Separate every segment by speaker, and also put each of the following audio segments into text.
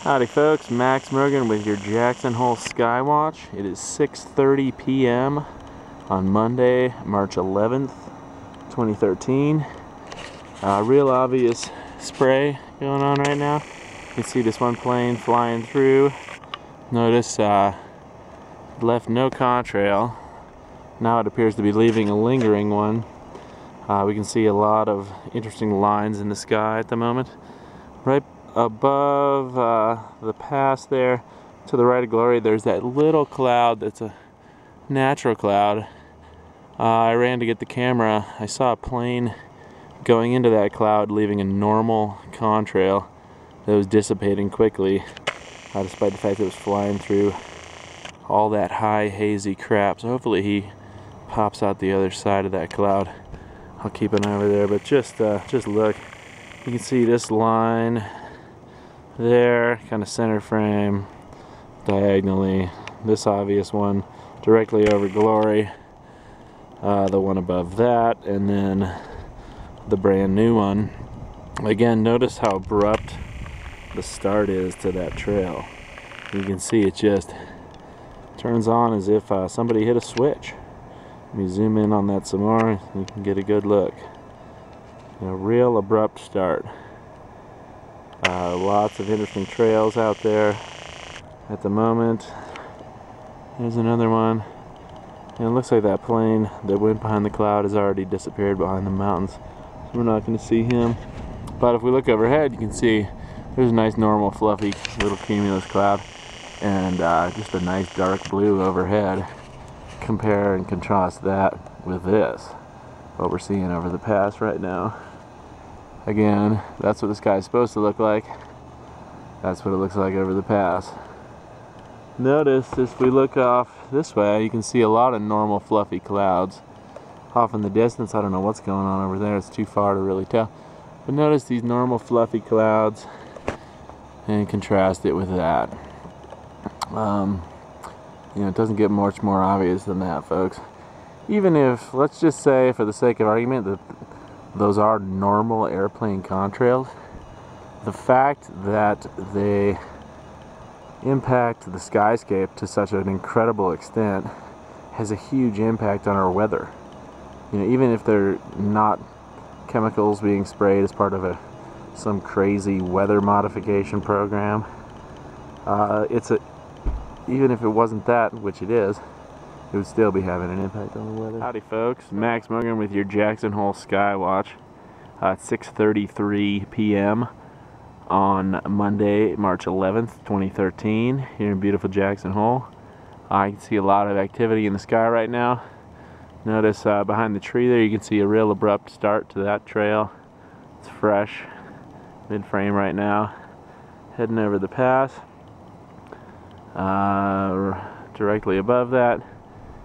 Speaker 1: Howdy folks, Max Morgan with your Jackson Hole Skywatch. It is 6:30 p.m. on Monday, March 11th, 2013. Real obvious spray going on right now. You can see this one plane flying through. Notice left no contrail. Now it appears to be leaving a lingering one. We can see a lot of interesting lines in the sky at the moment. Right above the pass there, to the right of Glory, there's that little cloud that's a natural cloud. I ran to get the camera. I saw a plane going into that cloud, leaving a normal contrail that was dissipating quickly, despite the fact that it was flying through all that high hazy crap. So hopefully he pops out the other side of that cloud. I'll keep an eye over there, but just look. You can see this line there, kind of center frame, diagonally. This obvious one directly over Glory, the one above that, and then the brand new one. Again, notice how abrupt the start is to that trail. You can see it just turns on as if somebody hit a switch. Let me zoom in on that some more, you can get a good look. A real abrupt start. Lots of interesting trails out there at the moment. There's another one. And it looks like that plane that went behind the cloud has already disappeared behind the mountains. So we're not going to see him. But if we look overhead, you can see there's a nice normal fluffy little cumulus cloud. And just a nice dark blue overhead. Compare and contrast that with this, what we're seeing over the pass right now. Again, that's what the sky is supposed to look like. That's what it looks like over the pass. Notice if we look off this way, you can see a lot of normal fluffy clouds off in the distance. I don't know what's going on over there, it's too far to really tell. But notice these normal fluffy clouds and contrast it with that. You know, it doesn't get much more obvious than that, folks. Even if, let's just say for the sake of argument, that those are normal airplane contrails, the fact that they impact the skyscape to such an incredible extent has a huge impact on our weather. You know, even if they're not chemicals being sprayed as part of some crazy weather modification program, even if it wasn't that, which it is, it would still be having an impact on the weather. Howdy folks, Max Morgan with your Jackson Hole Skywatch. It's 6:33 p.m. on Monday, March 11th, 2013, here in beautiful Jackson Hole. I can see a lot of activity in the sky right now. Notice behind the tree there, you can see a real abrupt start to that trail. It's fresh, mid-frame right now. Heading over the pass. Directly above that,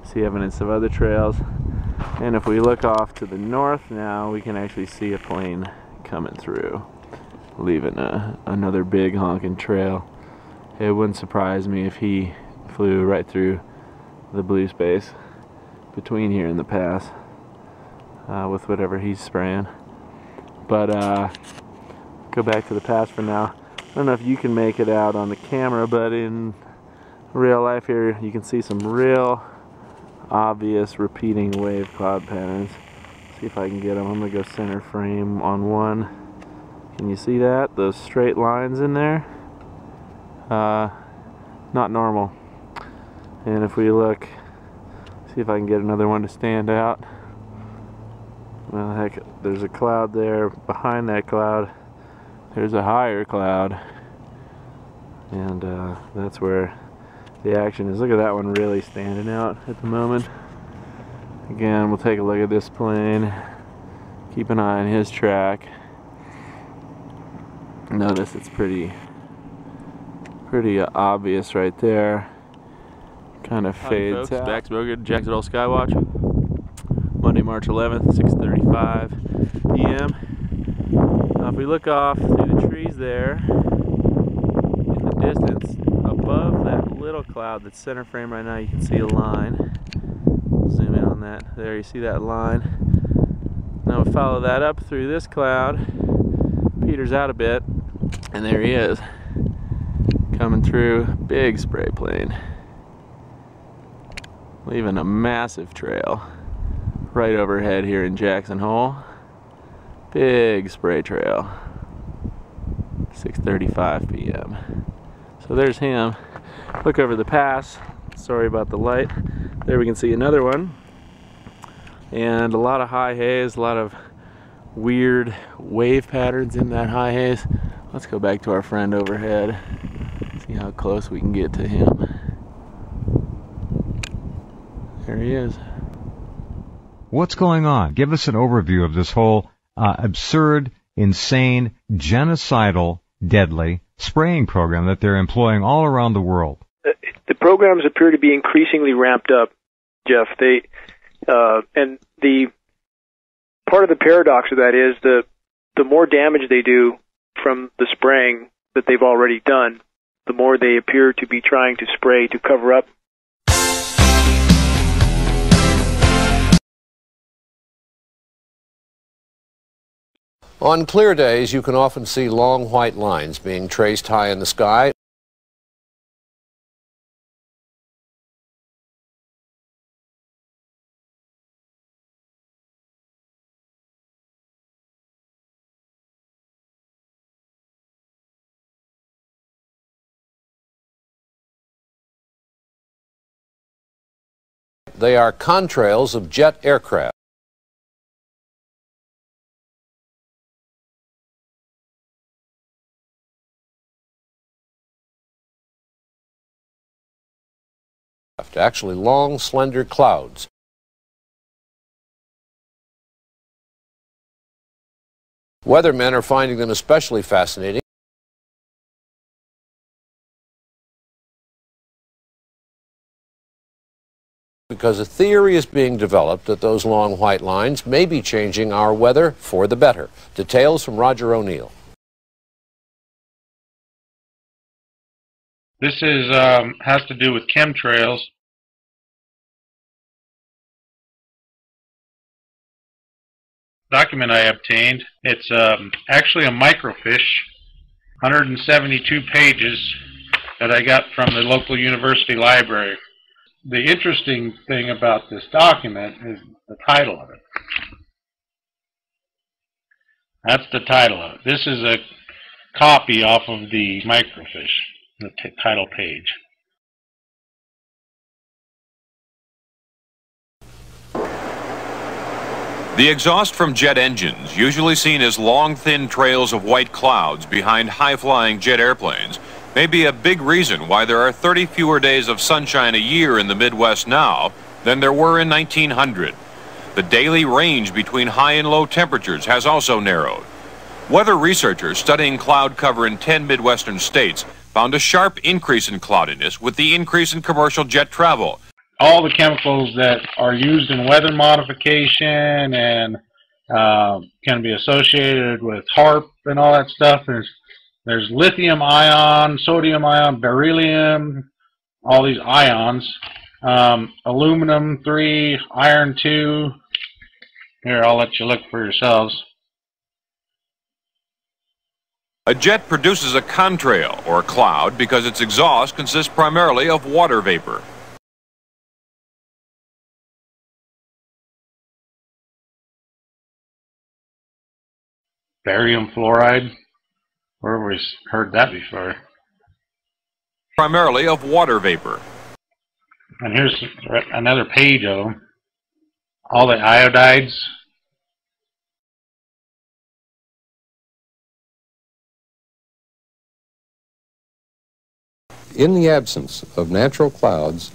Speaker 1: see evidence of other trails. And if we look off to the north now, we can actually see a plane coming through, leaving another big honking trail. It wouldn't surprise me if he flew right through the blue space between here and the pass with whatever he's spraying. But go back to the pass for now. I don't know if you can make it out on the camera, but in real life here you can see some real obvious repeating wave cloud patterns. See if I can get them. I'm gonna go center frame on one. Can you see that? Those straight lines in there? Not normal. And if we look, see if I can get another one to stand out. Well, heck, there's a cloud there. Behind that cloud there's a higher cloud, and that's where the action is. Look at that one really standing out at the moment. Again, we'll take a look at this plane, keep an eye on his track. Notice it's pretty obvious right there. Kind of fades out. Max Morgan, Jackson Hole Skywatch. Monday, March 11th, 6:35 p.m. Now if we look off through the trees there, in the distance, above that little cloud that's center frame right now, you can see a line. Zoom in on that. There, you see that line. Now we follow that up through this cloud, peters out a bit, and there he is. coming through. Big spray plane. Leaving a massive trail right overhead here in Jackson Hole. Big spray trail. 6:35 p.m. So there's him. Look over the pass. Sorry about the light. There we can see another one. And a lot of high haze, a lot of weird wave patterns in that high haze. Let's go back to our friend overhead. See how close we can get to him. There he is.
Speaker 2: What's going on? Give us an overview of this whole absurd, insane, genocidal, deadly spraying program that they're employing all around the world.
Speaker 3: The programs appear to be increasingly ramped up, Jeff. And the part of the paradox of that is the more damage they do from the spraying that they've already done, the more they appear to be trying to spray to cover up.
Speaker 4: On clear days, you can often see long white lines being traced high in the sky. They are contrails of jet aircraft. Actually long, slender clouds. Weathermen are finding them especially fascinating because a theory is being developed that those long white lines may be changing our weather for the better. Details from Roger O'Neill.
Speaker 5: This is has to do with chemtrails. Document I obtained. It's actually a microfiche, 172 pages, that I got from the local university library. The interesting thing about this document is the title of it. That's the title of it. This is a copy off of the microfiche, the title page.
Speaker 6: The exhaust from jet engines, usually seen as long, thin trails of white clouds behind high-flying jet airplanes, may be a big reason why there are 30 fewer days of sunshine a year in the Midwest now than there were in 1900. The daily range between high and low temperatures has also narrowed. Weather researchers studying cloud cover in 10 Midwestern states found a sharp increase in cloudiness with the increase in commercial jet travel.
Speaker 5: All the chemicals that are used in weather modification and can be associated with HAARP and all that stuff. There's lithium ion, sodium ion, beryllium, all these ions, aluminum 3, iron 2. Here, I'll let you look for yourselves.
Speaker 6: A jet produces a contrail, or cloud, because its exhaust consists primarily of water vapor.
Speaker 5: Barium fluoride. Where have we heard that before?
Speaker 6: Primarily of water vapor.
Speaker 5: And here's another page of them. All the iodides.
Speaker 4: In the absence of natural clouds,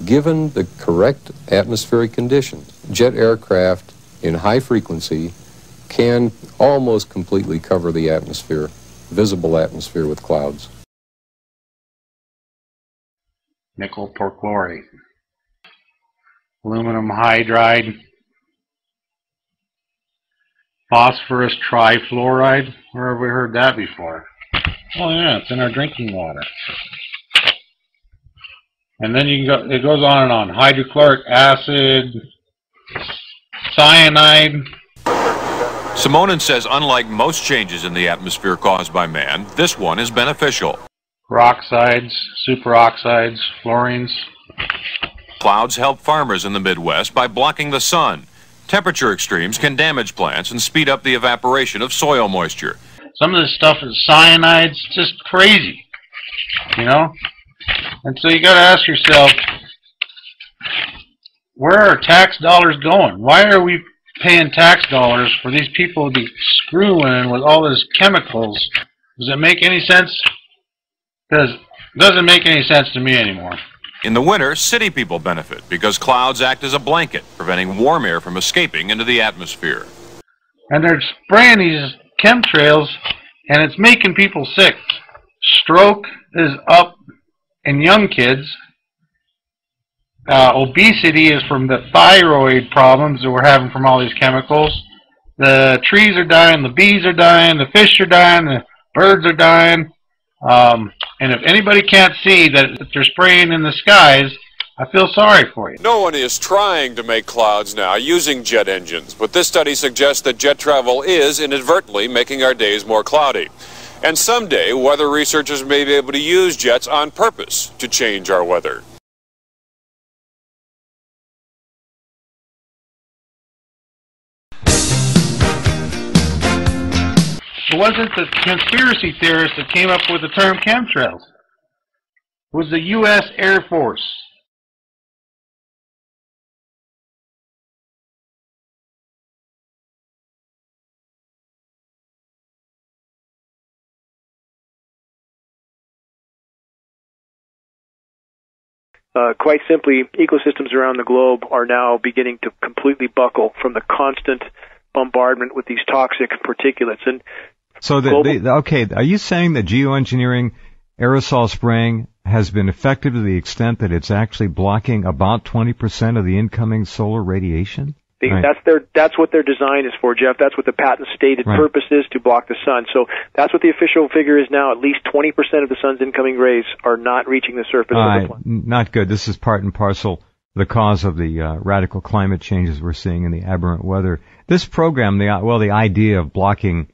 Speaker 4: given the correct atmospheric conditions, jet aircraft in high frequency can almost completely cover the atmosphere, visible atmosphere, with clouds.
Speaker 5: Nickel perchlorate. Aluminum hydride. Phosphorus trifluoride. Where have we heard that before? Oh yeah, it's in our drinking water. And then you can go, it goes on and on. Hydrochloric acid, cyanide.
Speaker 6: Simonin says unlike most changes in the atmosphere caused by man, this one is beneficial.
Speaker 5: peroxides, superoxides, fluorines.
Speaker 6: Clouds help farmers in the Midwest by blocking the sun. Temperature extremes can damage plants and speed up the evaporation of soil moisture.
Speaker 5: Some of this stuff is cyanides, just crazy, you know? And so you got to ask yourself, where are tax dollars going? Why are we paying tax dollars for these people to be screwing with all these chemicals? Does it make any sense? Because it doesn't make any sense to me anymore.
Speaker 6: In the winter, city people benefit because clouds act as a blanket, preventing warm air from escaping into the atmosphere.
Speaker 5: And they're spraying these chemtrails, and it's making people sick. Stroke is up in young kids. Obesity is from the thyroid problems that we're having from all these chemicals. The trees are dying, the bees are dying, the fish are dying, the birds are dying. And if anybody can't see that they're spraying in the skies, I feel sorry for you.
Speaker 6: No one is trying to make clouds now using jet engines, but this study suggests that jet travel is inadvertently making our days more cloudy. And someday, weather researchers may be able to use jets on purpose to change our weather.
Speaker 5: It wasn't the conspiracy theorists that came up with the term chemtrails. It was the U.S. Air Force.
Speaker 3: Quite simply, ecosystems around the globe are now beginning to completely buckle from the constant bombardment with these toxic particulates. And
Speaker 2: so, okay, are you saying that geoengineering aerosol spraying has been effective to the extent that it's actually blocking about 20% of the incoming solar radiation?
Speaker 3: Right. That's what their design is for, Jeff. That's what the patent stated purpose is, to block the sun. So that's what the official figure is now. At least 20% of the sun's incoming rays are not reaching the surface of the planet.
Speaker 2: Not good. This is part and parcel the cause of the radical climate changes we're seeing in the aberrant weather. This program, the idea of blocking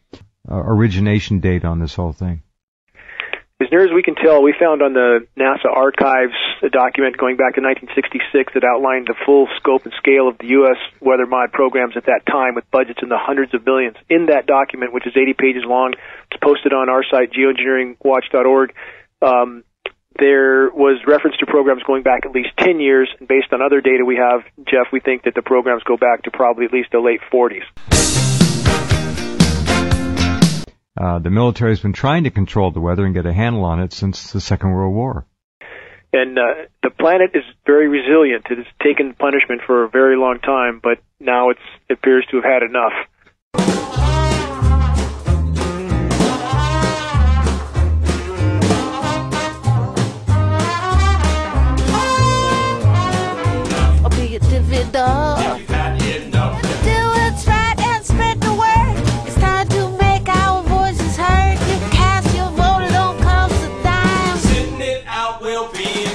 Speaker 2: origination date on this whole thing.
Speaker 3: As near as we can tell, we found on the NASA archives a document going back to 1966 that outlined the full scope and scale of the U.S. weather mod programs at that time, with budgets in the hundreds of billions. In that document, which is 80 pages long, it's posted on our site, geoengineeringwatch.org, there was reference to programs going back at least 10 years, and based on other data we have, Jeff, we think that the programs go back to probably at least the late 40s.
Speaker 2: The military has been trying to control the weather and get a handle on it since the Second World War.
Speaker 3: And the planet is very resilient. It has taken punishment for a very long time, but now it appears to have had enough.
Speaker 7: Sitting it out will be in